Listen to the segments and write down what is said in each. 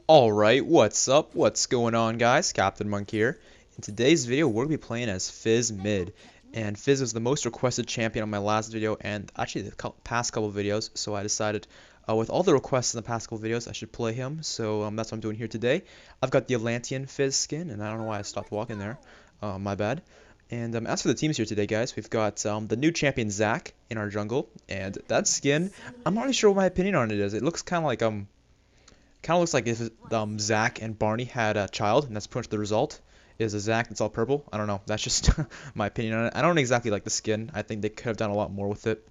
Alright, what's up? What's going on, guys? Captain Monk here. In today's video, we're going to be playing as Fizz mid. And Fizz was the most requested champion on my last video and actually the past couple videos. So I decided, with all the requests in the past couple videos, I should play him. So that's what I'm doing here today. I've got the Atlantean Fizz skin, and I don't know why I stopped walking there. My bad. And as for the teams here today, guys, we've got the new champion Zac in our jungle. And that skin, I'm not really sure what my opinion on it is. It looks kind of looks like if Zac and Barney had a child, and that's pretty much the result. Is a Zac that's all purple. I don't know. That's just my opinion on it. I don't exactly like the skin. I think they could have done a lot more with it.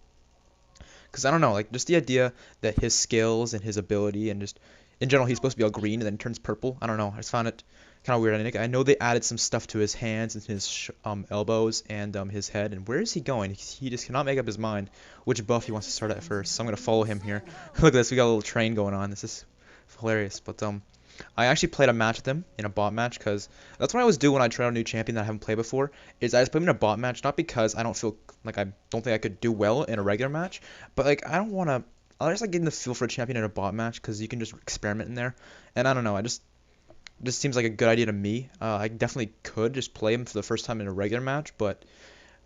Because I don't know, like just the idea that his skills and his ability and just in general he's supposed to be all green and then turns purple. I don't know. I just found it kind of weird. I know they added some stuff to his hands and his elbows and his head. And where is he going? He just cannot make up his mind which buff he wants to start at first. So I'm gonna follow him here. Look at this. We got a little train going on. This is hilarious. But I actually played a match with him in a bot match because that's what I always do when I try out a new champion that I haven't played before. Is I just put him in a bot match, not because I don't feel like I don't think I could do well in a regular match, but like I don't want to. I just like getting the feel for a champion in a bot match because you can just experiment in there. And I don't know, just seems like a good idea to me. I definitely could just play him for the first time in a regular match, but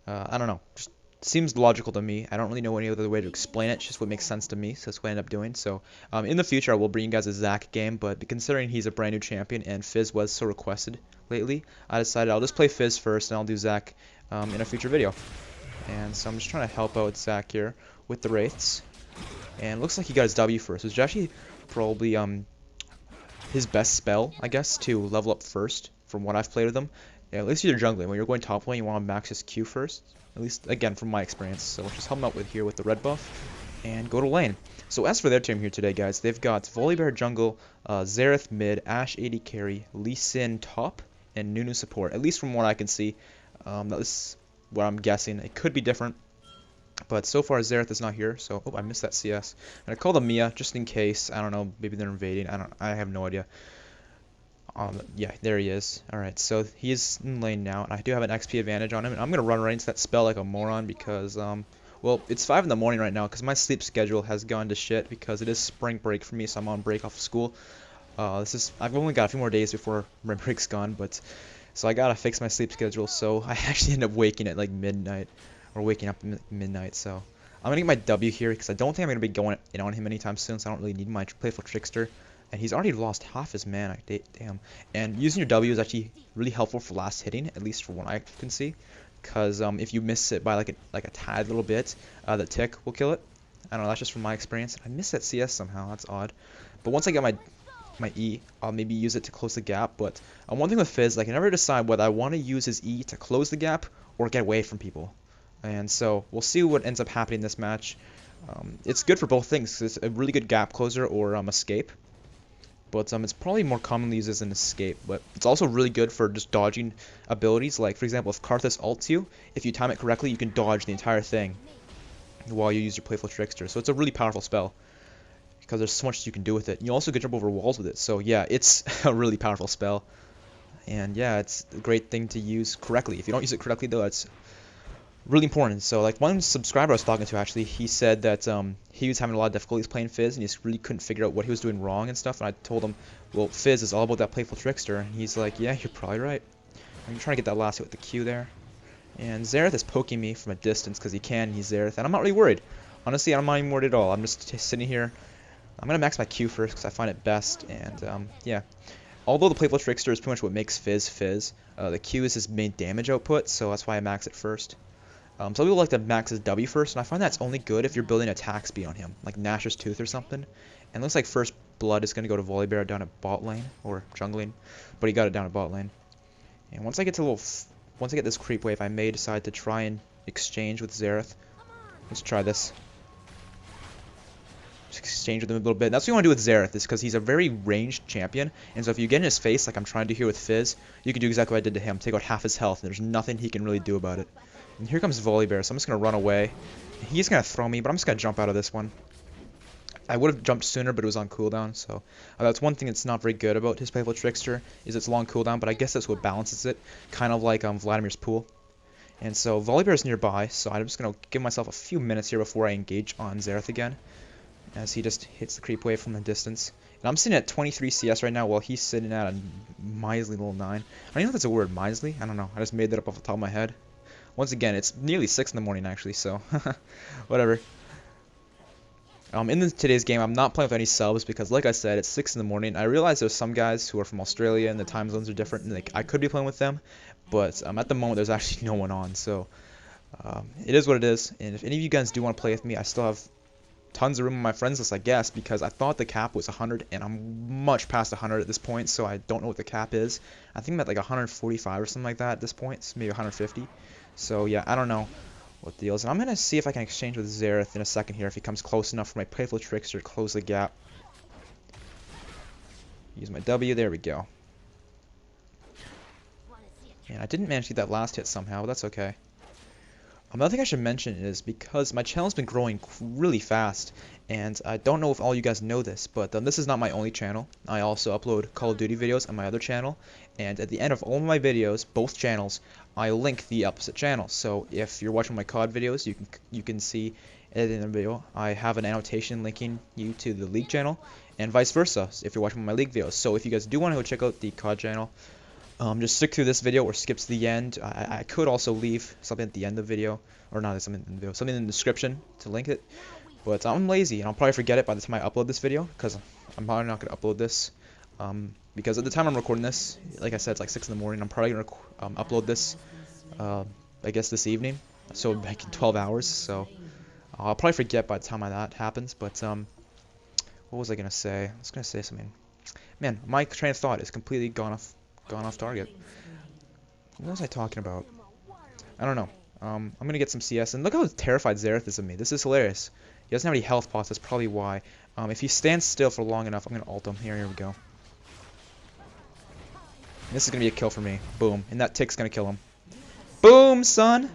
I don't know. Just seems logical to me. I don't really know any other way to explain it. It's just what makes sense to me, so that's what I end up doing. So in the future, I will bring you guys a Zac game, but considering he's a brand new champion and Fizz was so requested lately, I decided I'll just play Fizz first and I'll do Zac in a future video. And so I'm just trying to help out Zac here with the Wraiths. And it looks like he got his W first, which is actually probably his best spell, I guess, to level up first from what I've played with him. Yeah, at least you're jungling. When you're going top lane, you want to max his Q first. At least, again, from my experience. So let's just help him out with here with the red buff and go to lane. So as for their team here today, guys, they've got Volibear jungle, Xerath mid, Ashe AD carry, Lee Sin top, and Nunu support. At least from what I can see. That's what I'm guessing. It could be different. But so far, Xerath is not here. So, oh, I missed that CS. And I called him Mia just in case. I don't know. Maybe they're invading. I have no idea. Yeah, there he is. Alright, so he is in lane now, and I do have an XP advantage on him, and I'm going to run right into that spell like a moron because, well, it's 5 in the morning right now because my sleep schedule has gone to shit because it is spring break for me, so I'm on break off of school. I've only got a few more days before my break's gone, but, so I got to fix my sleep schedule, so I actually end up waking at like midnight, or waking up at midnight, so I'm going to get my W here because I don't think I'm going to be going in on him anytime soon, so I don't really need my Playful Trickster. And he's already lost half his mana, damn. And using your W is actually really helpful for last hitting, at least for what I can see. Because if you miss it by like a tad little bit, the tick will kill it. I don't know, that's just from my experience. I missed that CS somehow, that's odd. But once I get my E, I'll maybe use it to close the gap. But one thing with Fizz, like I never decide whether I want to use his E to close the gap or get away from people. And so we'll see what ends up happening in this match. It's good for both things. It's a really good gap closer or escape. But it's probably more commonly used as an escape, but it's also really good for just dodging abilities. Like, for example, if Karthus ults you, if you time it correctly, you can dodge the entire thing while you use your Playful Trickster. So it's a really powerful spell because there's so much you can do with it. You also can jump over walls with it. So yeah, it's a really powerful spell. And yeah, it's a great thing to use correctly. If you don't use it correctly, though, it's really important. So like one subscriber I was talking to actually, he said that he was having a lot of difficulties playing Fizz and he just really couldn't figure out what he was doing wrong and stuff. And I told him, well, Fizz is all about that Playful Trickster. And he's like, yeah, you're probably right. I'm trying to get that last hit with the Q there. And Xerath is poking me from a distance because he can. He's Xerath, and I'm not really worried. Honestly, I'm not even worried at all. I'm just sitting here. I'm gonna max my Q first because I find it best. And yeah. Although the Playful Trickster is pretty much what makes Fizz Fizz, the Q is his main damage output, so that's why I max it first. Some people like to max his W first, and I find that's only good if you're building attack speed on him, like Nashor's Tooth or something. And it looks like first blood is going to go to Volibear down at bot lane, or jungling, but he got it down at bot lane. And once I get this creep wave, I may decide to try and exchange with Xerath. Let's try this. Just exchange with him a little bit. And that's what you want to do with Xerath, is because he's a very ranged champion, and so if you get in his face, like I'm trying to do here with Fizz, you can do exactly what I did to him, take out half his health, and there's nothing he can really do about it. And here comes Volibear, so I'm just going to run away. He's going to throw me, but I'm just going to jump out of this one. I would have jumped sooner, but it was on cooldown, so that's one thing that's not very good about his Playful Trickster, is it's long cooldown, but I guess that's what balances it, kind of like Vladimir's pool. And so Volibear is nearby, so I'm just going to give myself a few minutes here before I engage on Xerath again, as he just hits the creep wave from the distance. And I'm sitting at 23 CS right now while he's sitting at a measly little 9. I don't even know if that's a word, measly. I don't know. I just made that up off the top of my head. Once again, it's nearly 6 in the morning actually, so whatever. In today's game, I'm not playing with any subs because, like I said, it's 6 in the morning. I realize there's some guys who are from Australia and the time zones are different, and I could be playing with them, but at the moment there's actually no one on, so it is what it is. And if any of you guys do want to play with me, I still have tons of room on my friends list, I guess, because I thought the cap was 100, and I'm much past 100 at this point, so I don't know what the cap is. I think I'm at like 145 or something like that at this point, so maybe 150. So yeah, I don't know what the deal is. And I'm going to see if I can exchange with Xerath in a second here if he comes close enough for my Playful Trickster to close the gap. Use my W, there we go. And I didn't manage to get that last hit somehow, but that's okay. Another thing I should mention is because my channel's been growing really fast, and I don't know if all you guys know this, but this is not my only channel. I also upload Call of Duty videos on my other channel, and at the end of all of my videos, both channels, I link the opposite channel. So if you're watching my COD videos, you can see at the end of the video, I have an annotation linking you to the League channel, and vice versa if you're watching my League videos. So if you guys do want to go check out the COD channel, just stick through this video or skip to the end. I could also leave something at the end of the video, or not something in the video, something in the description to link it. But I'm lazy, and I'll probably forget it by the time I upload this video, because I'm probably not going to upload this. Because at the time I'm recording this, like I said, it's like 6 in the morning. I'm probably going to upload this, I guess, this evening, so like in 12 hours. So I'll probably forget by the time that happens. But what was I going to say? I was going to say something. Man, my train of thought is completely gone off target. What was I talking about? I don't know. I'm gonna get some CS, and look how terrified Xerath is of me. This is hilarious. He doesn't have any health pots. That's probably why. If he stands still for long enough, I'm gonna ult him. Here we go. And this is gonna be a kill for me. Boom. And that tick's gonna kill him. Boom, son.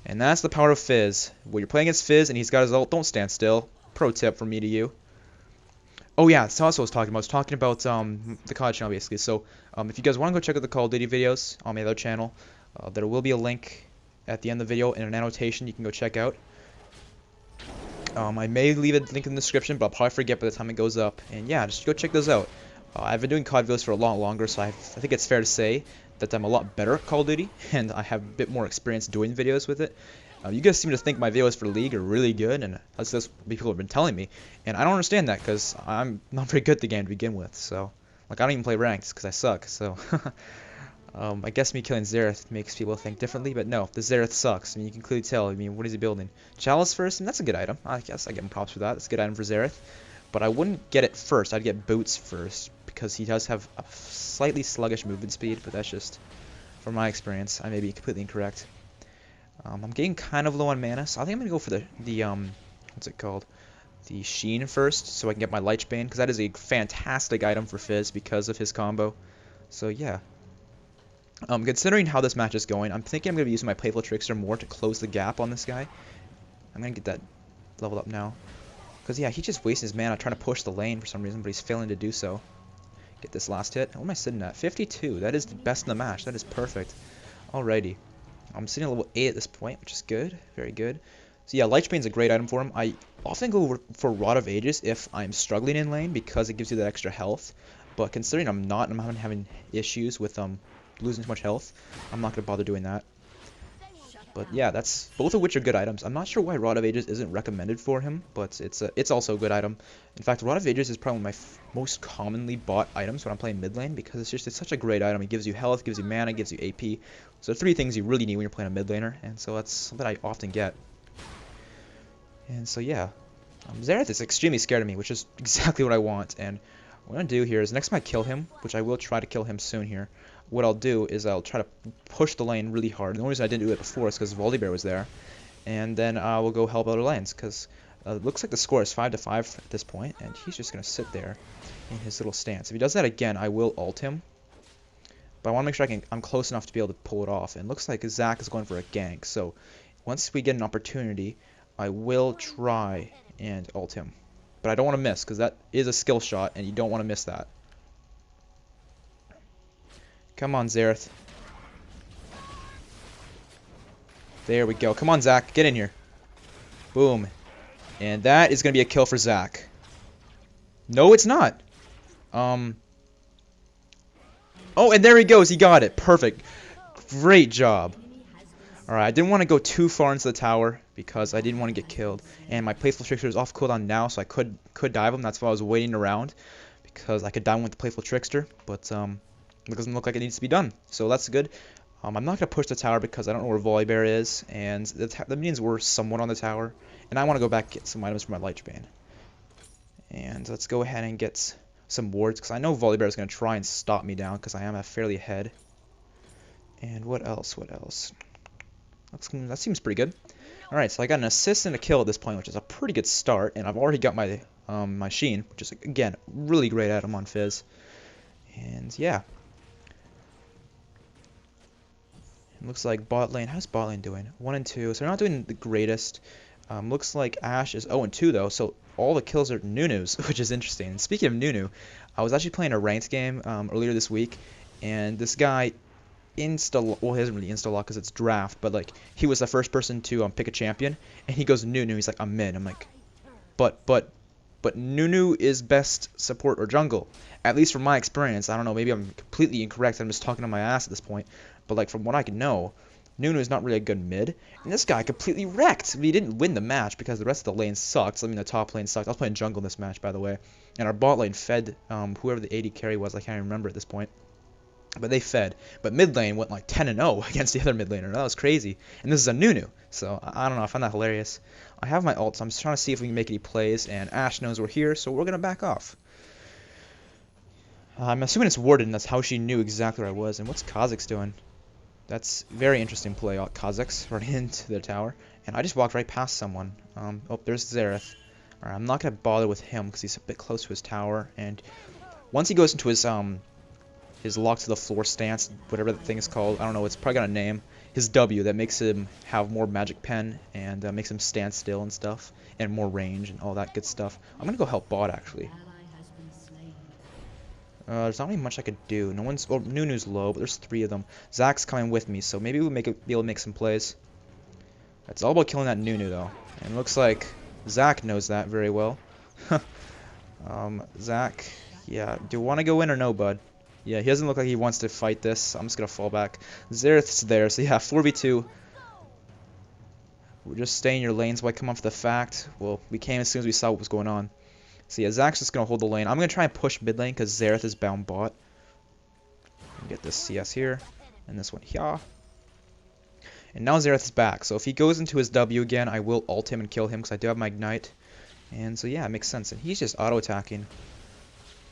And that's the power of Fizz. When you're playing against Fizz and he's got his ult, don't stand still. Pro tip from me to you. Oh yeah, that's what I was talking about. I was talking about the COD channel basically. So if you guys want to go check out the Call of Duty videos on my other channel, there will be a link at the end of the video and an annotation you can go check out. I may leave a link in the description, but I'll probably forget by the time it goes up. And yeah, just go check those out. I've been doing COD videos for a lot longer, so I think it's fair to say that I'm a lot better at Call of Duty, and I have a bit more experience doing videos with it. You guys seem to think my videos for League are really good, and that's what people have been telling me. And I don't understand that, because I'm not very good at the game to begin with. So, like, I don't even play ranked, because I suck. So, I guess me killing Xerath makes people think differently, but no, the Xerath sucks. I mean, you can clearly tell. I mean, what is he building? Chalice first, and that's a good item. I guess I give him props for that. That's a good item for Xerath. But I wouldn't get it first. I'd get Boots first, because he does have a slightly sluggish movement speed, but that's just from my experience. I may be completely incorrect. I'm getting kind of low on mana, so I think I'm going to go for the what's it called? The Sheen first, so I can get my Lichbane, because that is a fantastic item for Fizz because of his combo. So yeah. Considering how this match is going, I'm thinking I'm going to be using my Playful Trickster more to close the gap on this guy. I'm going to get that leveled up now. Because yeah, he just wastes his mana trying to push the lane for some reason, but he's failing to do so. Get this last hit. What am I sitting at? 52. That is the best in the match. That is perfect. Alrighty. I'm sitting at level 8 at this point, which is good. Very good. So yeah, Lichbane's a great item for him. I often go for Rod of Ages if I'm struggling in lane because it gives you that extra health. But considering I'm not, and I'm having issues with losing too much health, I'm not going to bother doing that. But yeah, that's both of which are good items. I'm not sure why Rod of Ages isn't recommended for him, but it's also a good item. In fact, Rod of Ages is probably one of my most commonly bought items when I'm playing mid lane, because it's such a great item. It gives you health, gives you mana, gives you AP. So 3 things you really need when you're playing a mid laner, and so that's something I often get. And so yeah, Xerath is extremely scared of me, which is exactly what I want. And what I'm going to do here is next time I kill him, which I will try to kill him soon here, what I'll do is I'll try to push the lane really hard. The only reason I didn't do it before is because Volibear was there. And then I will go help other lanes, because it looks like the score is 5-5 at this point, and he's just going to sit there in his little stance. If he does that again, I will ult him. But I want to make sure I'm close enough to be able to pull it off. And it looks like Zach is going for a gank. So once we get an opportunity, I will try and ult him. But I don't want to miss, because that is a skill shot, and you don't want to miss that. Come on, Xerath. There we go. Come on, Zach. Get in here. Boom. And that is going to be a kill for Zach. No, it's not. Oh, and there he goes. He got it. Perfect. Great job. Alright, I didn't want to go too far into the tower because I didn't want to get killed. And my Playful Trickster is off cooldown now, so I could dive him. That's why I was waiting around, because I could dive him with the Playful Trickster. But it doesn't look like it needs to be done, so that's good. I'm not going to push the tower because I don't know where Volibear is, and the minions were somewhat on the tower. And I want to go back and get some items for my Lich Bane. And let's go ahead and get some wards, because I know Volibear is going to try and stop me down, because I am fairly ahead. And what else? What else? That seems pretty good. Alright, so I got an assist and a kill at this point, which is a pretty good start. And I've already got my my Sheen, which is, again, really great item on Fizz. And yeah. It looks like bot lane. How's bot lane doing? 1 and 2. So they're not doing the greatest. Looks like Ashe is 0 and 2 though. So all the kills are Nunu's, which is interesting. And speaking of Nunu, I was actually playing a ranked game earlier this week, and this guy well, he doesn't really insta-lock because it's draft, but like he was the first person to pick a champion, and he goes Nunu. He's like, I'm mid. I'm like, but Nunu is best support or jungle, at least from my experience. I don't know, maybe I'm completely incorrect. I'm just talking on my ass at this point, but like from what I can know, Nunu is not really a good mid, and this guy completely wrecked. He didn't win the match because the rest of the lane sucked. I mean, the top lane sucked. I was playing jungle in this match, by the way, and our bot lane fed whoever the AD carry was. I can't remember at this point. But they fed. But mid lane went like 10-0 against the other mid laner. That was crazy. And this is a Nunu. So I don't know. I find that hilarious. I have my ult, so I'm just trying to see if we can make any plays. And Ashe knows we're here, so we're going to back off. I'm assuming it's warded, and that's how she knew exactly where I was. And what's Kha'Zix doing? That's very interesting play. Kha'Zix running into the tower. And I just walked right past someone. Oh, there's Xerath. Alright, I'm not going to bother with him because he's a bit close to his tower. And once he goes into his lock to the floor stance, whatever that thing is called, I don't know, it's probably got a name, his W, that makes him have more magic pen and makes him stand still and stuff, and more range and all that good stuff. I'm gonna go help bot, actually. There's not really much I could do. No one's, well, Nunu's low, but there's 3 of them. Zach's coming with me, so maybe we'll be able to make some plays. It's all about killing that Nunu, though, and it looks like Zach knows that very well. Zach, yeah, do you want to go in or no, bud? Yeah, he doesn't look like he wants to fight this, so I'm just going to fall back. Xerath's there, so yeah, 4v2. We're just staying in your lanes while I come off the fact. Well, we came as soon as we saw what was going on. So yeah, Zach's just going to hold the lane. I'm going to try and push mid lane because Xerath is bound bot. Get this CS here, and this one here. And now Xerath is back, so if he goes into his W again, I will ult him and kill him because I do have my Ignite. And so yeah, it makes sense. And he's just auto-attacking.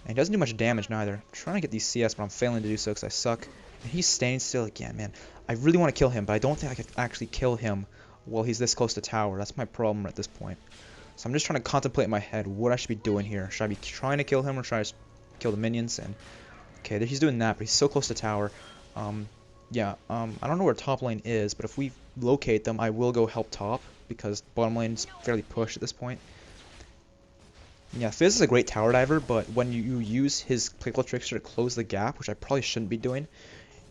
And he doesn't do much damage neither. I'm trying to get these CS, but I'm failing to do so because I suck. And he's staying still again, man. I really want to kill him, but I don't think I can actually kill him while he's this close to tower. That's my problem at this point. So I'm just trying to contemplate in my head what I should be doing here. Should I be trying to kill him or should I just kill the minions? And okay, he's doing that, but he's so close to tower. I don't know where top lane is, but if we locate them, I will go help top because bottom lane is fairly pushed at this point. Yeah, Fizz is a great tower diver, but when you use his Playful Trickster to close the gap, which I probably shouldn't be doing,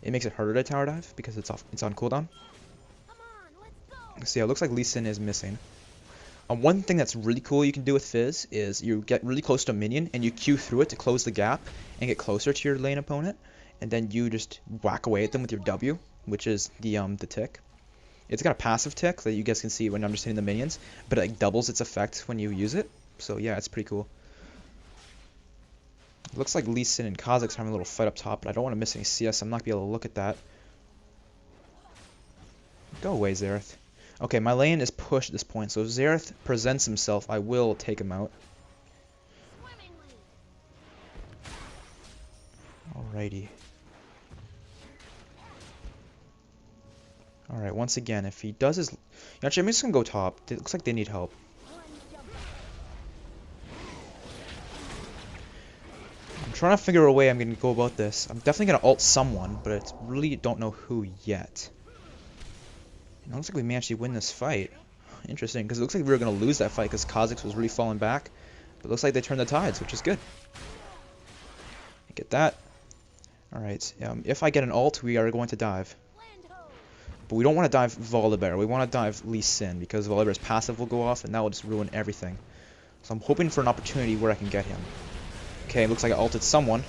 it makes it harder to tower dive because it's on cooldown. So yeah, it looks like Lee Sin is missing. One thing that's really cool you can do with Fizz is you get really close to a minion and you Q through it to close the gap and get closer to your lane opponent, and then you just whack away at them with your W, which is the tick. It's got a passive tick that you guys can see when I'm just hitting the minions, but it like doubles its effect when you use it. So yeah, it's pretty cool. It looks like Lee Sin and Kha'Zix are having a little fight up top, but I don't want to miss any CS. I'm not going to be able to look at that. Go away, Xerath. Okay, my lane is pushed at this point, so if Xerath presents himself, I will take him out. Alrighty. Alright, once again, if he does his... Actually, I'm just going to go top. It looks like they need help. Trying to figure a way I'm going to go about this. I'm definitely going to ult someone, but I really don't know who yet. And it looks like we may actually win this fight. Interesting, because it looks like we were going to lose that fight because Kha'Zix was really falling back. But it looks like they turned the tides, which is good. Get that. Alright, if I get an ult, we are going to dive. But we don't want to dive Volibear. We want to dive Lee Sin because Volibear's passive will go off and that will just ruin everything. So I'm hoping for an opportunity where I can get him. Okay, looks like I ulted someone.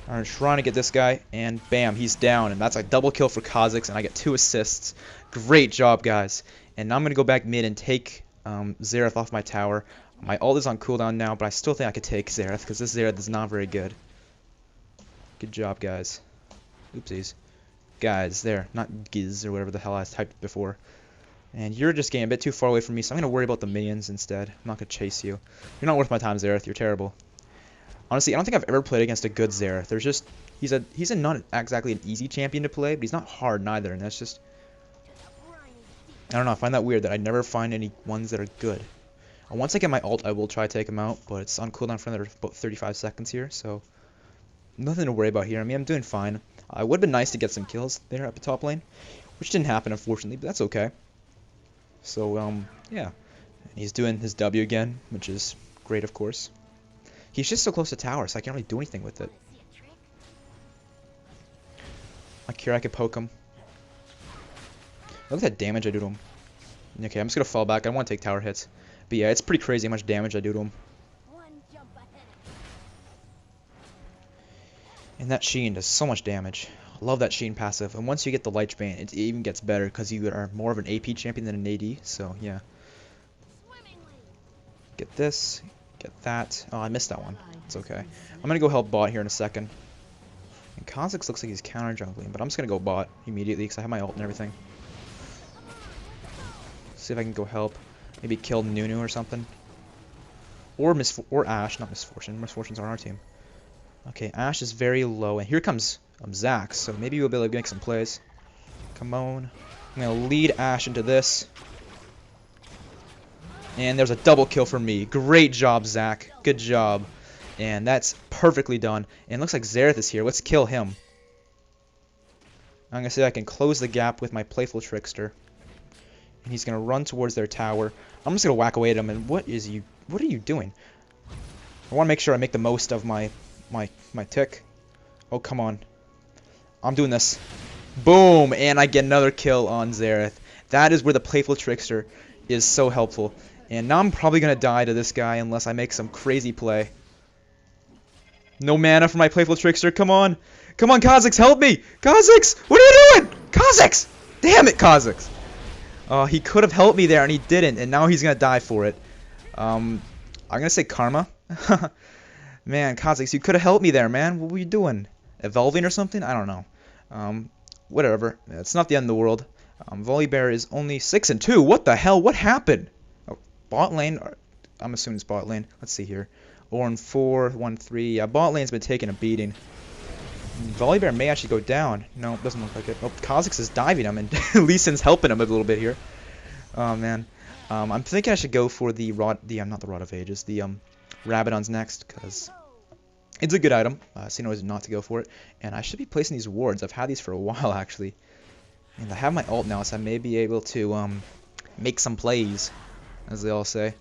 I'm trying to get this guy, and bam, he's down. And that's a double kill for Kha'Zix, and I get 2 assists. Great job, guys. And now I'm going to go back mid and take Xerath off my tower. My ult is on cooldown now, but I still think I could take Xerath, because this Xerath is not very good. Good job, guys. Oopsies. Guys, there. Not Giz, or whatever the hell I typed before. And you're just getting a bit too far away from me, so I'm going to worry about the minions instead. I'm not going to chase you. You're not worth my time, Xerath. You're terrible. Honestly, I don't think I've ever played against a good Xerath. There's just he's a not exactly an easy champion to play, but he's not hard neither, and that's just I don't know. I find that weird that I never find any ones that are good. And once I get my ult, I will try to take him out, but it's on cooldown for another about 35 seconds here, so nothing to worry about here. I mean, I'm doing fine. I would have been nice to get some kills there at the top lane, which didn't happen unfortunately, but that's okay. So yeah, and he's doing his W again, which is great, of course. He's just so close to tower, so I can't really do anything with it. Like here, I could poke him. Look at that damage I do to him. Okay, I'm just gonna fall back. I don't want to take tower hits. But yeah, it's pretty crazy how much damage I do to him. And that Sheen does so much damage. I love that Sheen passive. And once you get the Lich Bane, it even gets better because you are more of an AP champion than an AD. So yeah. Get this. Get that. Oh, I missed that one. It's okay. I'm going to go help bot here in a second. And Kha'Zix looks like he's counter jungling, but I'm just going to go bot immediately because I have my ult and everything. See if I can go help. Maybe kill Nunu or something. Or Ashe, not Misfortune. Misfortune's on our team. Okay, Ashe is very low. And here comes Zac, so maybe we'll be able to make some plays. Come on. I'm going to lead Ashe into this. And there's a double kill for me. Great job, Zac. Good job. And that's perfectly done. And it looks like Xerath is here. Let's kill him. I'm going to say I can close the gap with my Playful Trickster. And he's going to run towards their tower. I'm just going to whack away at him. And what are you doing? I want to make sure I make the most of my tick. Oh, come on. I'm doing this. Boom! And I get another kill on Xerath. That is where the Playful Trickster is so helpful. And now I'm probably going to die to this guy unless I make some crazy play. No mana for my Playful Trickster. Come on. Come on, Kha'Zix, help me. Kha'Zix, what are you doing? Kha'Zix! Damn it, Kha'Zix. He could have helped me there, and he didn't. And now he's going to die for it. I'm going to say Karma. Man, Kha'Zix, you could have helped me there, man. What were you doing? Evolving or something? I don't know. Whatever. It's not the end of the world. Volibear is only 6-2. What the hell? What happened? Oh, bot lane. I'm assuming it's bot lane. Let's see here. Ornn 4, 1-3. Yeah, bot lane's been taking a beating. Volibear may actually go down. No, it doesn't look like it. Oh, Kha'Zix is diving him, and Lee Sin's helping him a little bit here. Oh man. I'm thinking I should go for the not the Rod of Ages. The Rabadon's next, because it's a good item. So you know not to go for it. And I should be placing these wards. I've had these for a while actually. And I have my ult now, so I may be able to make some plays, as they all say.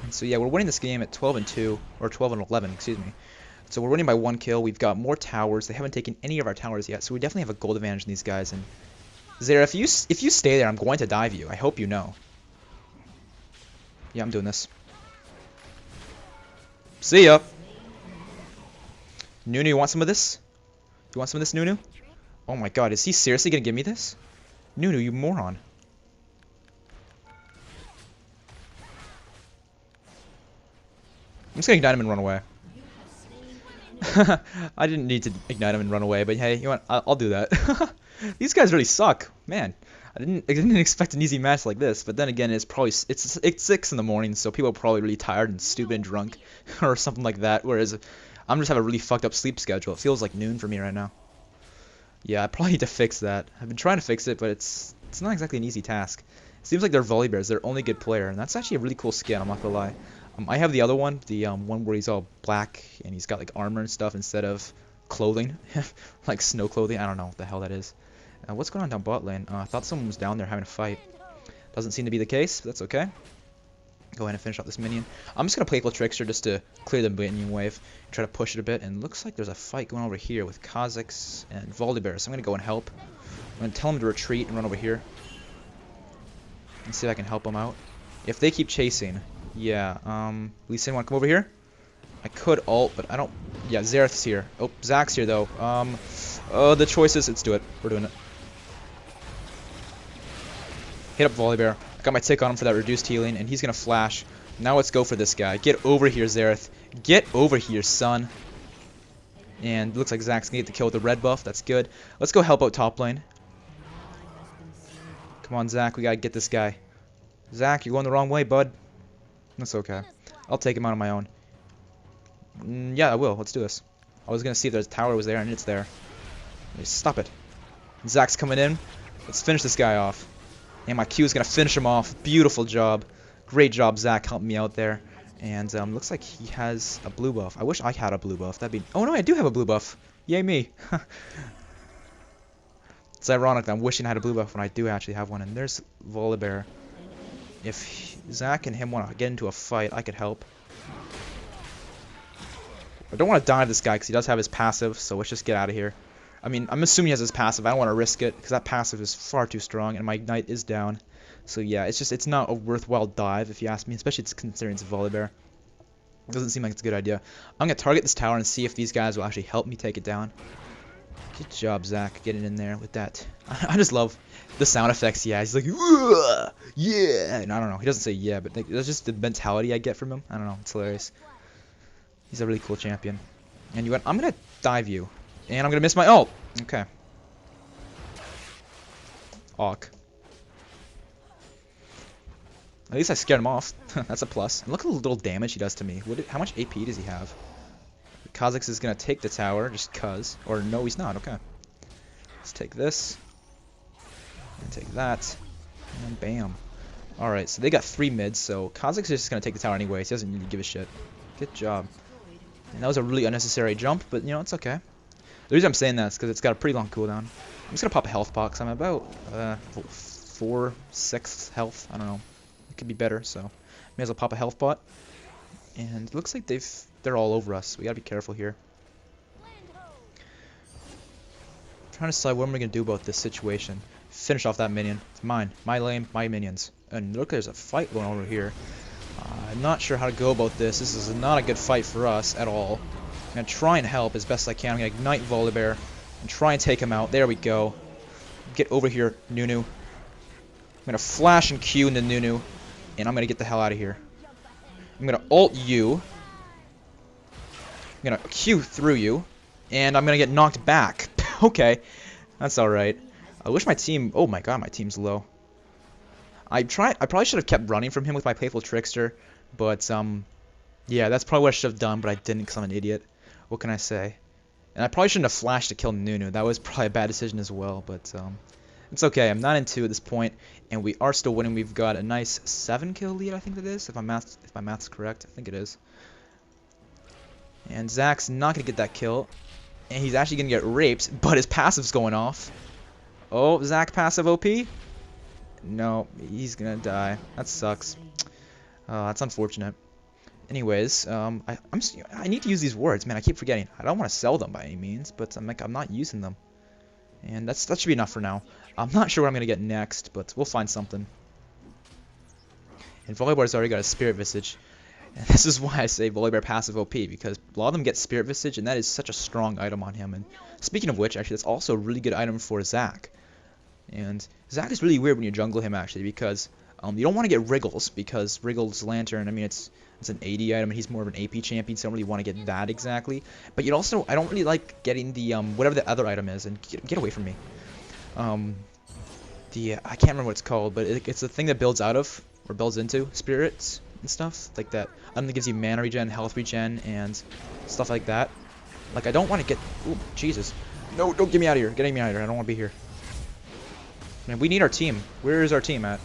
And so yeah, we're winning this game at 12-2, or 12-11, excuse me. So we're winning by 1 kill. We've got more towers. They haven't taken any of our towers yet, so we definitely have a gold advantage in these guys. And Xerath, if you stay there, I'm going to dive you. I hope you know. Yeah, I'm doing this. See ya. Nunu, you want some of this? You want some of this, Nunu? Oh my god, is he seriously gonna give me this? Nunu, you moron. I'm just gonna ignite him and run away. I didn't need to ignite him and run away, but hey, you know what? I'll do that. These guys really suck, man. I didn't expect an easy match like this, but then again, it's 6 in the morning, so people are probably really tired and stupid and drunk, or something like that. Whereas I'm just have a really fucked up sleep schedule. It feels like noon for me right now. Yeah, I probably need to fix that. I've been trying to fix it, but it's not exactly an easy task. It seems like their Volibear is their only good player, and that's actually a really cool skin. I'm not gonna lie. I have the other one, the one where he's all black and he's got like armor and stuff instead of clothing, like snow clothing. I don't know what the hell that is. What's going on down bot lane? I thought someone was down there having a fight. Doesn't seem to be the case, but that's okay. Go ahead and finish off this minion. I'm just gonna Playful Trickster just to clear the minion wave, try to push it a bit. And looks like there's a fight going over here with Kha'Zix and Volibear, so I'm gonna go and help. I'm gonna tell him to retreat and run over here. Let's see if I can help him out. If they keep chasing, yeah. Lee Sin, want to come over here? I could ult, but I don't. Yeah, Xerath's here. Oh, Zach's here though. The choices. Let's do it. We're doing it. Hit up Volibear. I got my tick on him for that reduced healing, and he's gonna flash. Now let's go for this guy. Get over here, Xerath. Get over here, son. And it looks like Zach's gonna get the kill with the red buff. That's good. Let's go help out top lane. Come on, Zach. We gotta get this guy. Zach, you're going the wrong way, bud. That's okay. I'll take him out on my own. Yeah, I will. Let's do this. I was gonna see if there's a tower was there, and it's there. Stop it. Zach's coming in. Let's finish this guy off. And my Q is gonna finish him off. Beautiful job. Great job, Zach, helping me out there. And looks like he has a blue buff. I wish I had a blue buff. That'd be. Oh no, I do have a blue buff. Yay me. It's ironic that I'm wishing I had a blue buff when I do actually have one. And there's Volibear. If Zach and him want to get into a fight, I could help. I don't want to dive this guy because he does have his passive, so let's just get out of here. I mean, I'm assuming he has his passive. I don't want to risk it because that passive is far too strong, and my Ignite is down. So yeah, it's not a worthwhile dive if you ask me, especially considering it's Volibear. It doesn't seem like it's a good idea. I'm going to target this tower and see if these guys will actually help me take it down. Good job, Zach, getting in there with that. I just love the sound effects he has. He's like, yeah, and I don't know. He doesn't say yeah, but that's just the mentality I get from him. I don't know. It's hilarious. He's a really cool champion. And you went, I'm going to dive you. And I'm going to miss my ult. Okay. Awk. At least I scared him off. That's a plus. And look at the little damage he does to me. How much AP does he have? Kha'Zix is going to take the tower just cuz. Or no, he's not. Okay. Let's take this. And take that. And bam. Alright, so they got 3 mids. So Kha'Zix is just going to take the tower anyways. He doesn't need to give a shit. Good job. And that was a really unnecessary jump, but you know, it's okay. The reason I'm saying that is because it's got a pretty long cooldown. I'm just going to pop a health pot because I'm about 4/6 health. I don't know. It could be better, so may as well pop a health pot. And it looks like they're all over us. We got to be careful here. I'm trying to decide what am I going to do about this situation. Finish off that minion. It's mine. My lane, my minions. And look, there's a fight going on over here. I'm not sure how to go about this. This is not a good fight for us at all. I'm going to try and help as best I can. I'm going to ignite Volibear and try and take him out. There we go. Get over here, Nunu. I'm going to flash and Q into Nunu, and I'm going to get the hell out of here. I'm going to ult you. I'm going to Q through you, and I'm going to get knocked back. Okay, that's alright. I wish my team... Oh my god, my team's low. I probably should have kept running from him with my Playful Trickster, but, yeah, that's probably what I should have done, but I didn't because I'm an idiot. What can I say? And I probably shouldn't have flashed to kill Nunu. That was probably a bad decision as well, but, it's okay. I'm 9-2 at this point, and we are still winning. We've got a nice 7-kill lead, I think it is, if my math's correct. I think it is. And Zach's not going to get that kill, and he's actually going to get raped, but his passive's going off. Oh, Zach passive OP? No, he's gonna die. That sucks. That's unfortunate. Anyways, I need to use these words, man. I keep forgetting. I don't want to sell them by any means, but I'm not using them. And that should be enough for now. I'm not sure what I'm gonna get next, but we'll find something. And Volibear's already got a Spirit Visage. And this is why I say Volibear passive OP, because a lot of them get Spirit Visage, and that is such a strong item on him. And speaking of which, actually, that's also a really good item for Zach. And Zach is really weird when you jungle him, actually, because you don't want to get Wriggles, because Wriggles Lantern, I mean, it's an AD item, and he's more of an AP champion, so I don't really want to get that exactly. But you'd also, I don't really like getting the, whatever the other item is, and get away from me. I can't remember what it's called, but it's the thing that builds out of, or builds into, spirits and stuff, like that. Item that gives you mana regen, health regen, and stuff like that. Like, I don't want to get, ooh, Jesus. No, don't get me out of here, get me out of here, I don't want to be here. Man, we need our team. Where is our team at?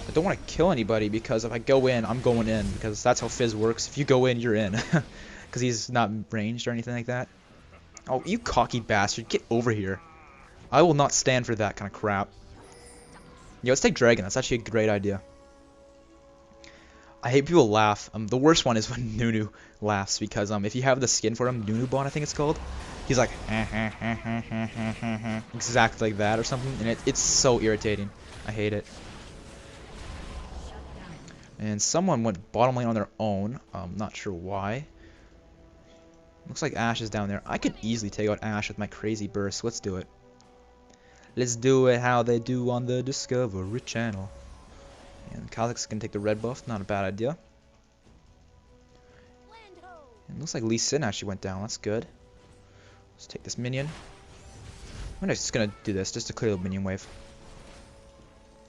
I don't want to kill anybody because if I go in, I'm going in. Because that's how Fizz works. If you go in, you're in. Because he's not ranged or anything like that. Oh, you cocky bastard. Get over here. I will not stand for that kind of crap. Yeah, let's take Dragon. That's actually a great idea. I hate people laugh. The worst one is when Nunu laughs. Because if you have the skin for him, Nunu Bon, I think it's called. He's like, exactly like that or something, and it's so irritating. I hate it. And someone went bottom lane on their own. Not sure why. Looks like Ashe is down there. I could easily take out Ashe with my crazy burst. Let's do it. Let's do it how they do on the Discovery Channel. And Kha'Zix can take the red buff. Not a bad idea. And it looks like Lee Sin actually went down. That's good. Let's take this minion. I'm just going to do this just to clear the minion wave.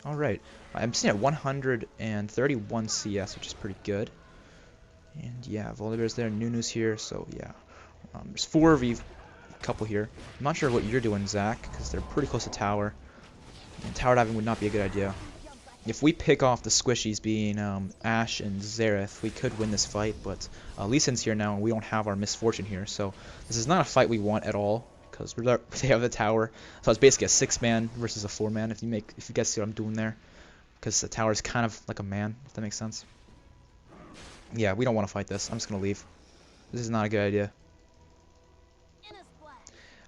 Alright. I'm sitting at 131 CS, which is pretty good. And yeah, Volibear's there. Nunu's here. So yeah. There's 4v a couple here. I'm not sure what you're doing, Zach, because they're pretty close to tower. And tower diving would not be a good idea. If we pick off the squishies being Ashe and Xerath, we could win this fight, but Lee Sin's here now and we don't have our misfortune here, so this is not a fight we want at all, because they have the tower. So it's basically a 6-man versus a 4-man, if you guys see what I'm doing there, because the tower is kind of like a man, if that makes sense. Yeah, we don't want to fight this. I'm just going to leave. This is not a good idea.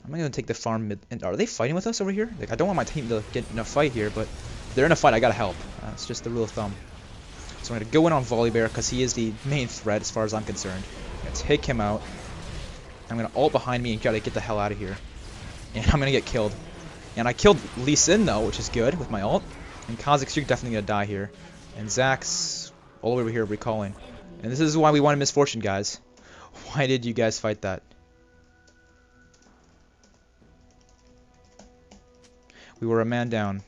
I'm going to take the farm mid. And are they fighting with us over here? Like, I don't want my team to get in a fight here, but if they're in a fight, I gotta help. It's just the rule of thumb. So I'm going to go in on Volibear because he is the main threat as far as I'm concerned. I'm going to take him out. I'm going to ult behind me and try to get the hell out of here. And I'm going to get killed. And I killed Lee Sin though, which is good with my ult. And Kha'Zix, you're definitely going to die here. And Zach's all over here recalling. And this is why we wanted misfortune, guys. Why did you guys fight that? We were a man down.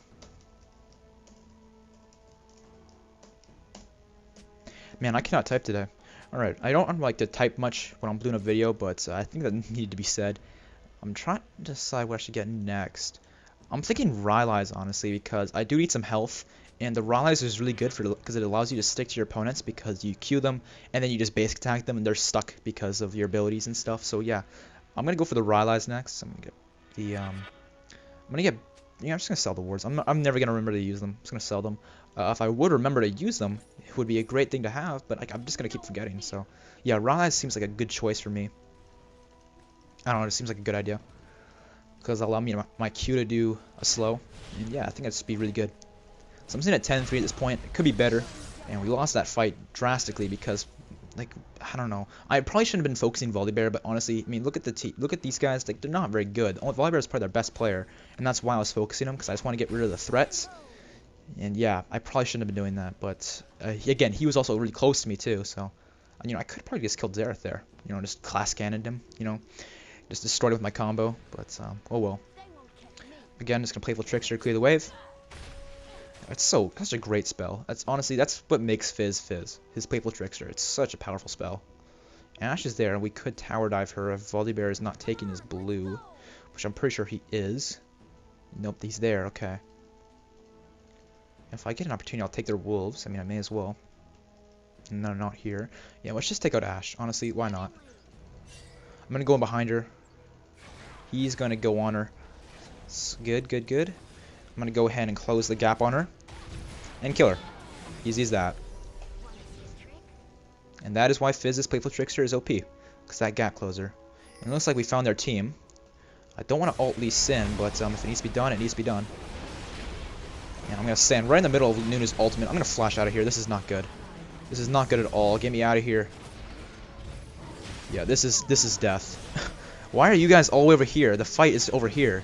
Man, I cannot type today. Alright, I don't like to type much when I'm doing a video, but I think that needed to be said. I'm trying to decide what I should get next. I'm thinking Rylai's, honestly, because I do need some health, and the Rylai's is really good because it allows you to stick to your opponents because you Q them, and then you just basic attack them, and they're stuck because of your abilities and stuff. So yeah, I'm going to go for the Rylai's next. I'm going to get the, I'm just going to sell the wards. I'm never going to remember to use them. I'm just going to sell them. If I would remember to use them, it would be a great thing to have, but I'm just going to keep forgetting. So, yeah, Rylai seems like a good choice for me. I don't know, it seems like a good idea. Because it'll allow me my Q to do a slow. And yeah, I think that'd just be really good. So I'm sitting at 10-3 at this point. It could be better. And we lost that fight drastically because, like, I don't know. I probably shouldn't have been focusing Volibear, but honestly, I mean, look at these guys. Like, they're not very good. Volibear is probably their best player, and that's why I was focusing them, because I just want to get rid of the threats. And yeah, I probably shouldn't have been doing that, but again, he was also really close to me too, so you know, I could probably just killed Xerath there. You know, just class cannoned him. You know, just destroyed him with my combo. But oh well. Again, just gonna playful trickster, clear the wave. It's such a great spell. That's what makes Fizz Fizz. His playful trickster. It's such a powerful spell. Ashe is there, and we could tower dive her if Volibear is not taking his blue, which I'm pretty sure he is. Nope, he's there. Okay. If I get an opportunity, I'll take their wolves. I mean, I may as well. No, not here. Yeah, let's just take out Ashe. Honestly, why not? I'm going to go in behind her. He's going to go on her. Good, good, good. I'm going to go ahead and close the gap on her. And kill her. Easy as that. And that is why Fizz's Playful Trickster is OP. Because that gap closer. And it looks like we found their team. I don't want to ult Lee Sin, but if it needs to be done, it needs to be done. And I'm going to stand right in the middle of Nunu's ultimate. I'm going to flash out of here. This is not good. This is not good at all. Get me out of here. Yeah, this is death. Why are you guys all over here? The fight is over here.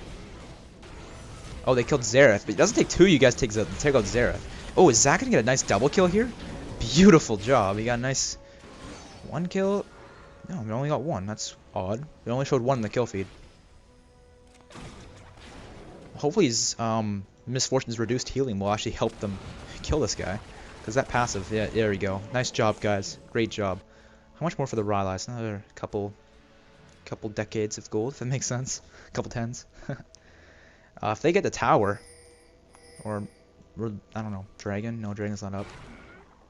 Oh, they killed Xerath. But it doesn't take two of you guys to take out Xerath. Oh, is Zach going to get a nice double kill here? Beautiful job. He got a nice one kill. No, we only got one. That's odd. We only showed one in the kill feed. Hopefully his Misfortune's reduced healing will actually help them kill this guy. Because that passive, yeah, there we go. Nice job, guys. Great job. How much more for the Rylai's? Another couple decades of gold, if that makes sense. A couple tens. If they get the tower, or I don't know, dragon? No, dragon's not up.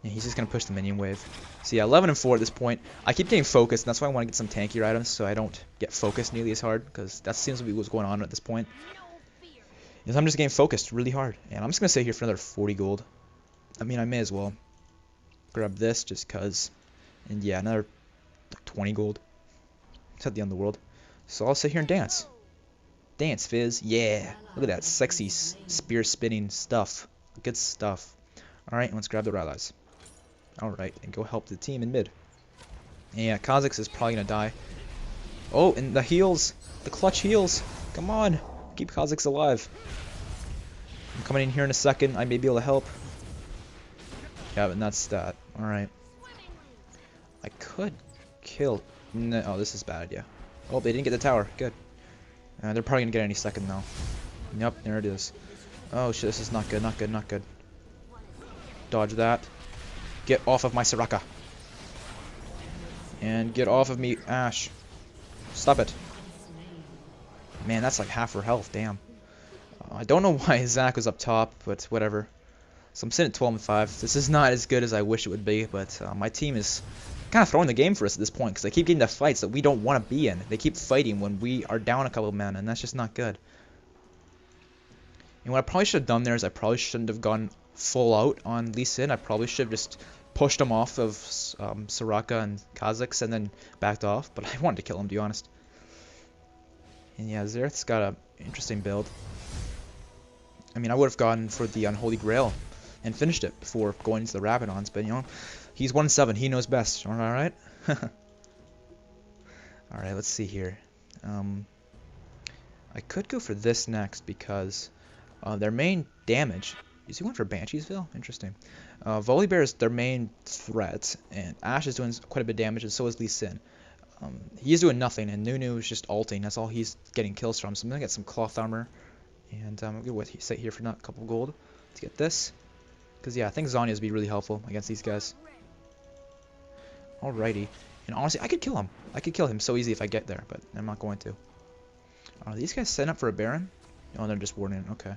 Yeah, he's just gonna push the minion wave. So yeah, 11-4 at this point. I keep getting focused, and that's why I want to get some tankier items, so I don't get focused nearly as hard, because that seems to be what's going on at this point. Is I'm just getting focused really hard, and I'm just gonna stay here for another 40 gold. I mean, I may as well grab this just cause, and yeah, another 20 gold. It's at the end of the world. So I'll sit here and dance. Dance, Fizz. Yeah. Look at that sexy spear spinning stuff. Good stuff. Alright, let's grab the Rylai's. Alright, and go help the team in mid. Yeah, Kha'Zix is probably gonna die. Oh, and the heals! The clutch heals! Come on! Keep Kha'Zix alive. I'm coming in here in a second. I may be able to help. Yeah, but that's that. Alright. I could kill... No, oh, this is a bad idea. Oh, they didn't get the tower. Good. They're probably gonna get it any second now. Yep, there it is. Oh shit, this is not good, not good, not good. Dodge that. Get off of my Soraka. And get off of me, Ashe. Stop it. Man, that's like half her health, damn. I don't know why Zach was up top, but whatever. So I'm sitting at 12-5. This is not as good as I wish it would be, but my team is kind of throwing the game for us at this point, because they keep getting the fights that we don't want to be in. They keep fighting when we are down a couple of men, and that's just not good. And what I probably should have done there is I probably shouldn't have gone full out on Lee Sin. I probably should have just pushed him off of Soraka and Kha'Zix and then backed off, but I wanted to kill him, to be honest. And yeah, Xerath's got an interesting build. I mean, I would have gone for the Unholy Grail and finished it before going into the Rabadons, but you know, he's 1-7. He knows best. Alright? Alright, let's see here. I could go for this next because their main damage... Is he going for Bansheesville? Interesting. Volibear is their main threat, and Ashe is doing quite a bit of damage, and so is Lee Sin. He's doing nothing, and Nunu is just ulting. That's all he's getting kills from. So I'm going to get some cloth armor, and I'm going to sit here for a couple gold to get this. Because, yeah, I think Zhonya's be really helpful against these guys. Alrighty. And honestly, I could kill him. I could kill him so easy if I get there, but I'm not going to. Are these guys setting up for a Baron? Oh, they're just warding it. Okay. I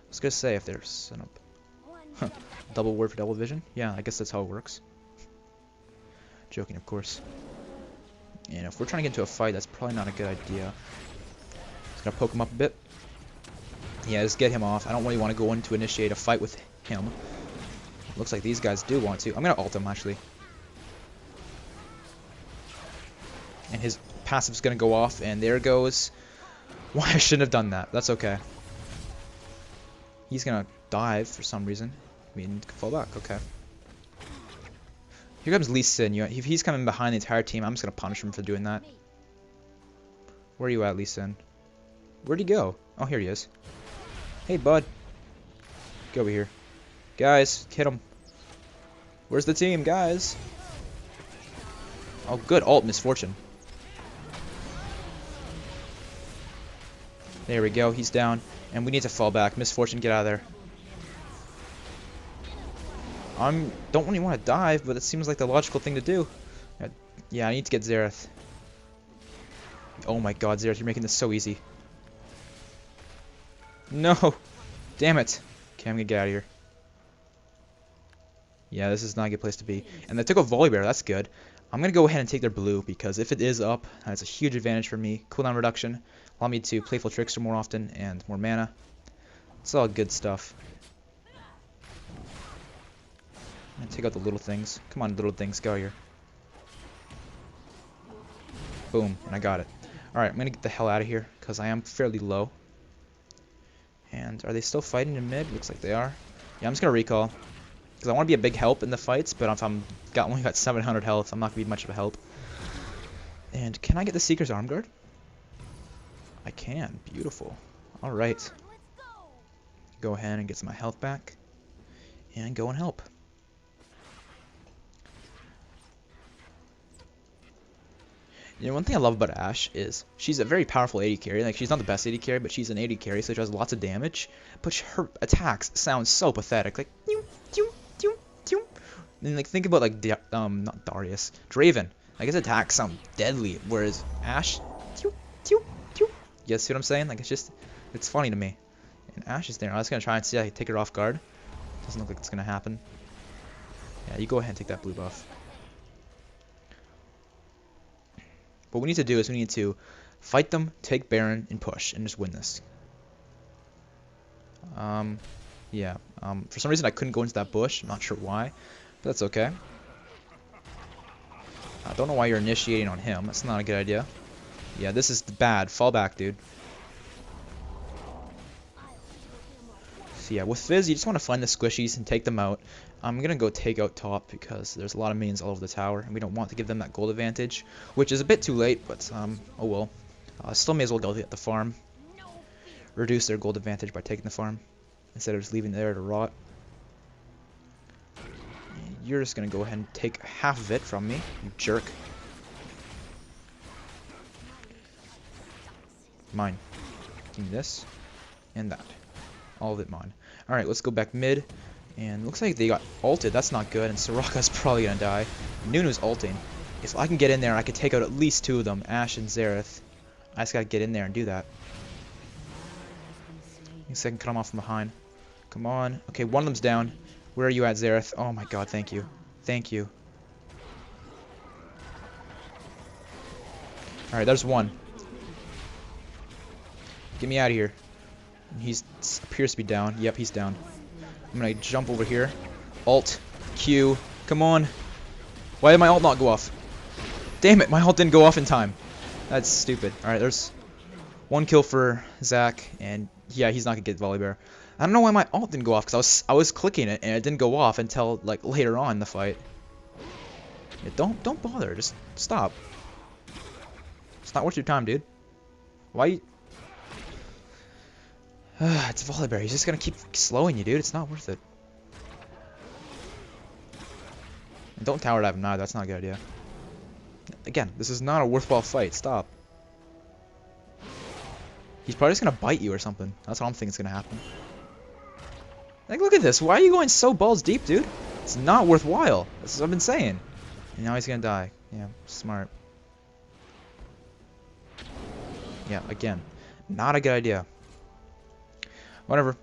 was going to say if they're set up. Double ward for double vision? Yeah, I guess that's how it works. Joking, of course. And if we're trying to get into a fight, that's probably not a good idea. Just gonna poke him up a bit. Yeah, just get him off. I don't really want to go in to initiate a fight with him. Looks like these guys do want to. I'm gonna ult him, actually. And his passive's gonna go off, and there goes... Why I shouldn't have done that. That's okay. He's gonna dive for some reason. I mean, fall back. Okay. Here comes Lee Sin. If he's coming behind the entire team, I'm just gonna punish him for doing that. Where are you at, Lee Sin? Where'd he go? Oh, here he is. Hey, bud. Get over here. Guys, hit him. Where's the team, guys? Oh, good ult, Misfortune. There we go. He's down. And we need to fall back. Misfortune, get out of there. Don't really want to dive, but it seems like the logical thing to do. Yeah, I need to get Xerath. Oh my god, Xerath, you're making this so easy. No! Damn it. Okay, I'm gonna get out of here. Yeah, this is not a good place to be. And they took a Volibear, that's good. I'm gonna go ahead and take their blue, because if it is up, that's a huge advantage for me. Cooldown reduction, allow me to Playful Trickster more often, and more mana. It's all good stuff. I'm gonna take out the little things. Come on, little things, go here. Boom, and I got it. Alright, I'm gonna get the hell out of here, because I am fairly low. And are they still fighting in mid? Looks like they are. Yeah, I'm just gonna recall. Because I want to be a big help in the fights, but if I'm only got 700 health, I'm not gonna be much of a help. And can I get the Seeker's Arm Guard? I can. Beautiful. Alright. Go ahead and get some of my health back. And go and help. You know, one thing I love about Ashe is she's a very powerful AD carry. Like, she's not the best AD carry, but she's an AD carry, so she does lots of damage. But her attacks sound so pathetic. Like, and like, think about, like, not Darius, Draven. Like, his attacks sound deadly, whereas Ashe, you see what I'm saying? Like, it's funny to me. And Ashe is there. I was gonna try and see if I can take her off guard. Doesn't look like it's gonna happen. Yeah, you go ahead and take that blue buff. What we need to do is we need to fight them, take Baron, and push, and just win this. Yeah. For some reason I couldn't go into that bush. I'm not sure why, but that's okay. I don't know why you're initiating on him. That's not a good idea. Yeah, this is bad. Fall back, dude. So yeah, with Fizz, you just want to find the squishies and take them out. I'm going to go take out top because there's a lot of minions all over the tower, and we don't want to give them that gold advantage, which is a bit too late, but oh well. Still may as well go get the farm. Reduce their gold advantage by taking the farm instead of just leaving it there to rot. And you're just going to go ahead and take half of it from me, you jerk. Mine. Give me this and that. All of it mine. Alright, let's go back mid. And looks like they got ulted. That's not good. And Soraka's probably going to die. Nunu's ulting. If I can get in there, I can take out at least 2 of them. Ashe and Xerath. I just got to get in there and do that. I can cut him off from behind. Come on. Okay, one of them's down. Where are you at, Xerath? Oh my god, thank you. Thank you. Alright, there's one. Get me out of here. He appears to be down. Yep, he's down. I'm gonna jump over here. Alt. Q. Come on. Why did my ult not go off? Damn it, my ult didn't go off in time. That's stupid. Alright, there's 1 kill for Zach, and yeah, he's not gonna get Volibear. I don't know why my ult didn't go off, because I was clicking it, and it didn't go off until, like, later on in the fight. Yeah, don't bother. Just stop. It's not worth your time, dude. Why you... It's Volibear. He's just gonna keep slowing you, dude. It's not worth it. And don't tower dive him now. That's not a good idea. Again, this is not a worthwhile fight. Stop. He's probably just gonna bite you or something. That's what I'm thinking is gonna happen. Like, look at this. Why are you going so balls deep, dude? It's not worthwhile. That's what I've been saying. And now he's gonna die. Yeah, smart. Yeah, again, not a good idea. Whatever.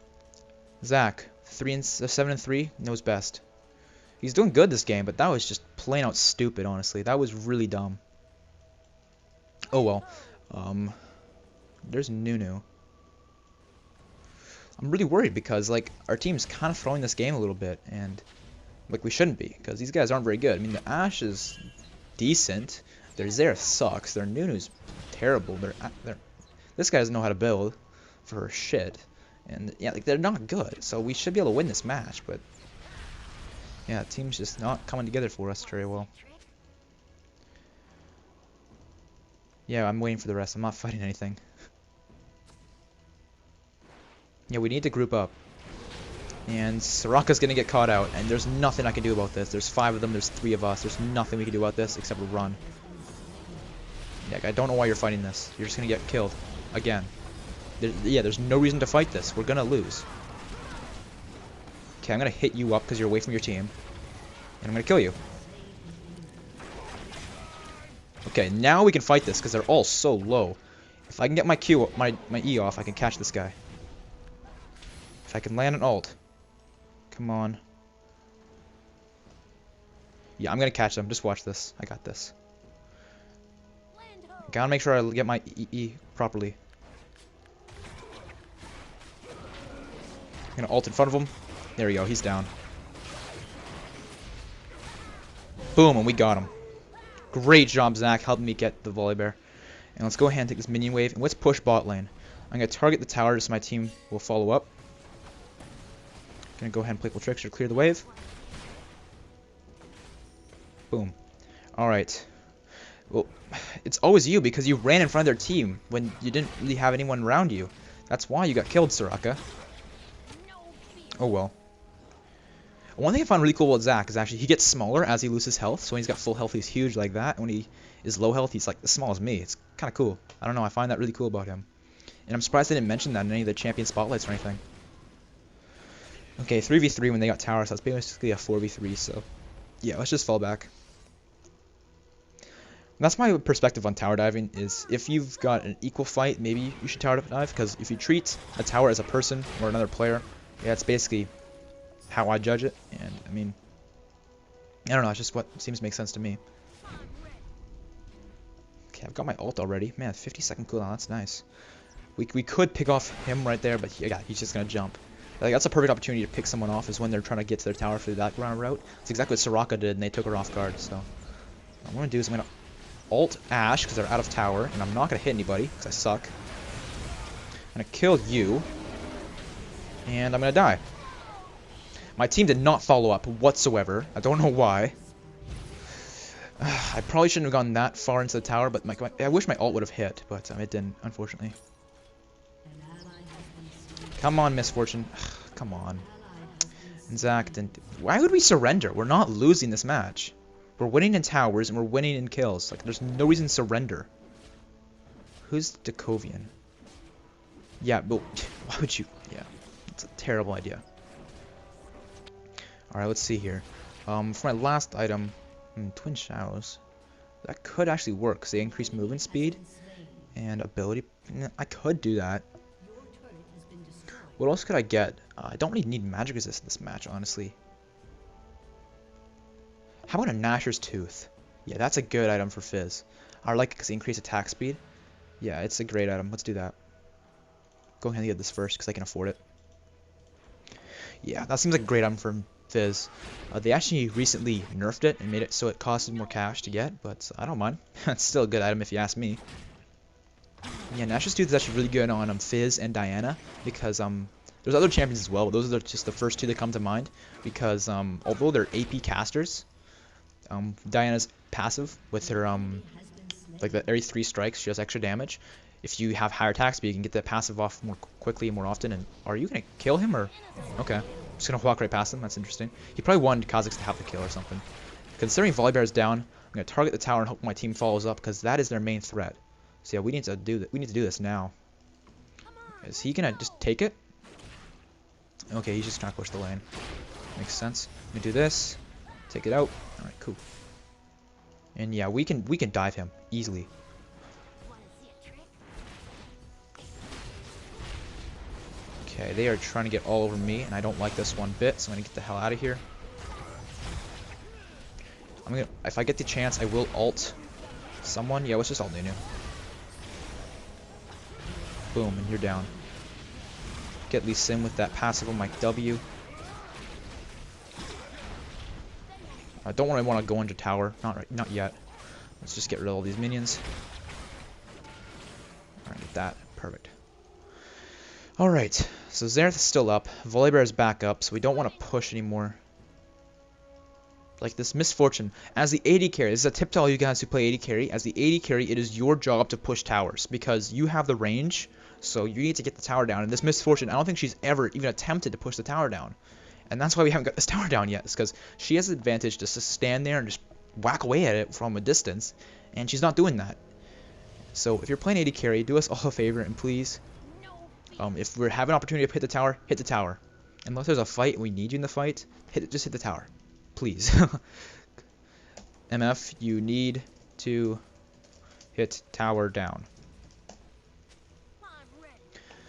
Zach, 7-3, knows best. He's doing good this game, but that was just plain out stupid, honestly. That was really dumb. Oh well. There's Nunu. I'm really worried because, like, our team's kind of throwing this game a little bit, and, like, we shouldn't be, because these guys aren't very good. I mean, the Ashe is decent. Their Xerath sucks. Their Nunu's terrible. This guy doesn't know how to build for shit. And yeah, like, they're not good, so we should be able to win this match, but yeah, the team's just not coming together for us very well. Yeah, I'm waiting for the rest. I'm not fighting anything. Yeah, we need to group up. And Soraka's gonna get caught out, and there's nothing I can do about this. There's 5 of them, there's 3 of us. There's nothing we can do about this except run. Yeah, I don't know why you're fighting this. You're just gonna get killed. Again. There's no reason to fight this. We're gonna lose. Okay, I'm gonna hit you up because you're away from your team. And I'm gonna kill you. Okay, now we can fight this because they're all so low. If I can get my Q, my E off, I can catch this guy. If I can land an ult. Come on. Yeah, I'm gonna catch them. Just watch this. I got this. Gotta make sure I get my E properly. I'm gonna ult in front of him. There we go, he's down. Boom, and we got him. Great job, Zach, helping me get the Volibear. And let's go ahead and take this minion wave, and let's push bot lane. I'm gonna target the tower just so my team will follow up. Gonna go ahead and Playful Trickster to clear the wave. Boom. Alright. Well, it's always you because you ran in front of their team when you didn't really have anyone around you. That's why you got killed, Soraka. Oh well. One thing I find really cool about Zach is actually he gets smaller as he loses health. So when he's got full health, he's huge like that. And when he is low health, he's like as small as me. It's kind of cool. I don't know. I find that really cool about him. And I'm surprised they didn't mention that in any of the champion spotlights or anything. Okay, 3v3 when they got tower, so that's basically a 4v3. So yeah, let's just fall back. That's my perspective on tower diving, is if you've got an equal fight, maybe you should tower dive, because if you treat a tower as a person or another player, yeah, it's basically how I judge it, and I mean, I don't know, it's just what seems to make sense to me. Okay, I've got my ult already. Man, 50-second cooldown, that's nice. We could pick off him right there, but yeah, he's just gonna jump. Like, that's a perfect opportunity to pick someone off, is when they're trying to get to their tower through that route. It's exactly what Soraka did, and they took her off guard, so what I'm gonna do is I'm gonna ult Ashe, because they're out of tower, and I'm not gonna hit anybody, because I suck. I'm gonna kill you. And I'm gonna die. My team did not follow up whatsoever. I don't know why. I probably shouldn't have gone that far into the tower, but I wish my ult would have hit, but it didn't, unfortunately. Come on, Misfortune. Come on. And Zach didn't. Why would we surrender? We're not losing this match. We're winning in towers and we're winning in kills. Like, there's no reason to surrender. Who's Dekovian? Yeah, but why would you? Yeah, it's a terrible idea. All right, let's see here. For my last item, Twin Shadows. That could actually work because they increase movement speed and ability. I could do that. What else could I get? I don't really need magic resist in this match, honestly. How about a Gnasher's Tooth? Yeah, that's a good item for Fizz. I like it because they increase attack speed. Yeah, it's a great item. Let's do that. Go ahead and get this first because I can afford it. Yeah, that seems like a great item for Fizz. They actually recently nerfed it and made it so it costs more cash to get, but I don't mind. It's still a good item if you ask me. Yeah, Gnasher's Tooth is actually really good on Fizz and Diana because there's other champions as well, but those are just the first two that come to mind because although they're AP casters, Diana's passive with her like the every 3 strikes she does extra damage. If you have higher attack speed, you can get that passive off more quickly and more often. And are you gonna kill him or? Okay, just gonna walk right past him. That's interesting. He probably wanted Kha'Zix to have the kill or something. Considering Volibear is down, I'm gonna target the tower and hope my team follows up because that is their main threat. So yeah, we need to do that. We need to do this now. Is he gonna just take it? Okay, he's just trying to push the lane. Makes sense. Let me do this. Take it out. All right, cool. And yeah, we can dive him easily. Okay, they are trying to get all over me, and I don't like this one bit, so I'm gonna get the hell out of here. If I get the chance, I will ult someone. Yeah, let's just ult Nunu. Boom, and you're down. Get Lee Sin with that passive on my W. I don't really want to go into tower. Not yet. Let's just get rid of all these minions. Alright, get that. Perfect. Alright, so Xerath is still up. Volibear is back up, so we don't want to push anymore. Like this Misfortune. As the AD carry, this is a tip to all you guys who play AD carry. As the AD carry, it is your job to push towers because you have the range, so you need to get the tower down. And this Misfortune, I don't think she's ever even attempted to push the tower down. And that's why we haven't got this tower down yet. It's because she has the advantage to just stand there and just whack away at it from a distance. And she's not doing that. So if you're playing AD carry, do us all a favor and please, if we have an opportunity to hit the tower, hit the tower. Unless there's a fight and we need you in the fight, just hit the tower. Please. MF, you need to hit tower down.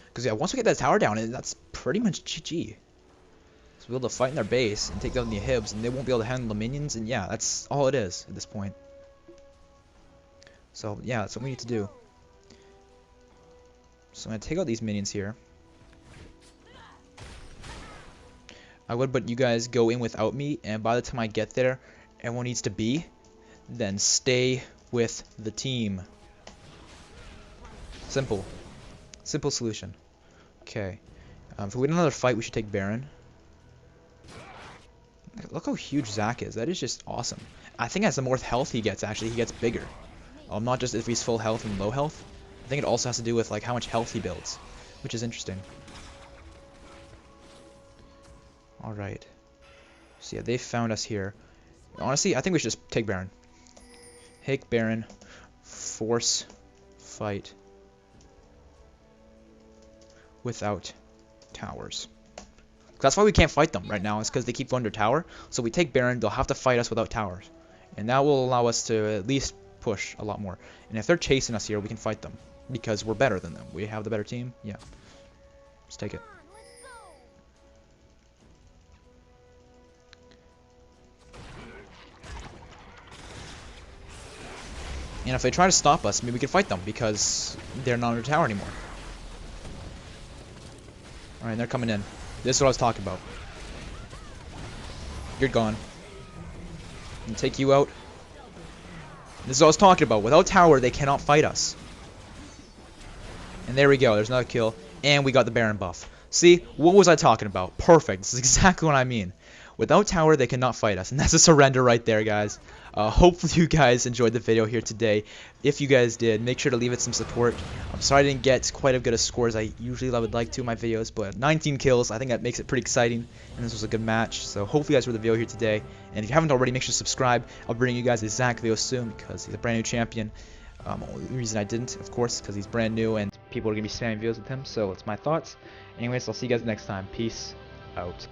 Because yeah, once we get that tower down, that's pretty much GG. We'll be able to fight in their base and take down the Hibs, and they won't be able to handle the minions, and yeah, that's all it is at this point. So yeah, that's what we need to do. So I'm going to take out these minions here. I would, but you guys go in without me, and by the time I get there, everyone needs to be. Then stay with the team. Simple. Simple solution. Okay. If we win another fight, we should take Baron. Look how huge Zach is. That is just awesome. I think as the more health he gets, actually, he gets bigger. Not just if he's full health and low health. I think it also has to do with like how much health he builds, which is interesting. Alright. So yeah, they found us here. Honestly, I think we should just take Baron. Take Baron. Force fight. Without towers. That's why we can't fight them right now. It's because they keep going to tower. So we take Baron, they'll have to fight us without towers. And that will allow us to at least push a lot more. And if they're chasing us here, we can fight them. Because we're better than them. We have the better team. Yeah. Let's take it. And if they try to stop us, maybe we can fight them. Because they're not under tower anymore. Alright, they're coming in. This is what I was talking about. You're gone. I'm gonna take you out. This is what I was talking about. Without tower, they cannot fight us. And there we go. There's another kill. And we got the Baron buff. See, what was I talking about? Perfect. This is exactly what I mean. Without tower, they cannot fight us, and that's a surrender right there, guys. Hopefully you guys enjoyed the video here today. If you guys did, make sure to leave it some support. I'm sorry I didn't get quite as good a score as I usually would like to in my videos, but 19 kills, I think that makes it pretty exciting, and this was a good match. So hopefully you guys enjoyed the video here today, and if you haven't already, make sure to subscribe. I'll bring you guys a Xerath video soon because he's a brand new champion. Only reason I didn't, of course, because he's brand new and people are going to be spamming videos with him, so it's my thoughts. Anyways, I'll see you guys next time. Peace out.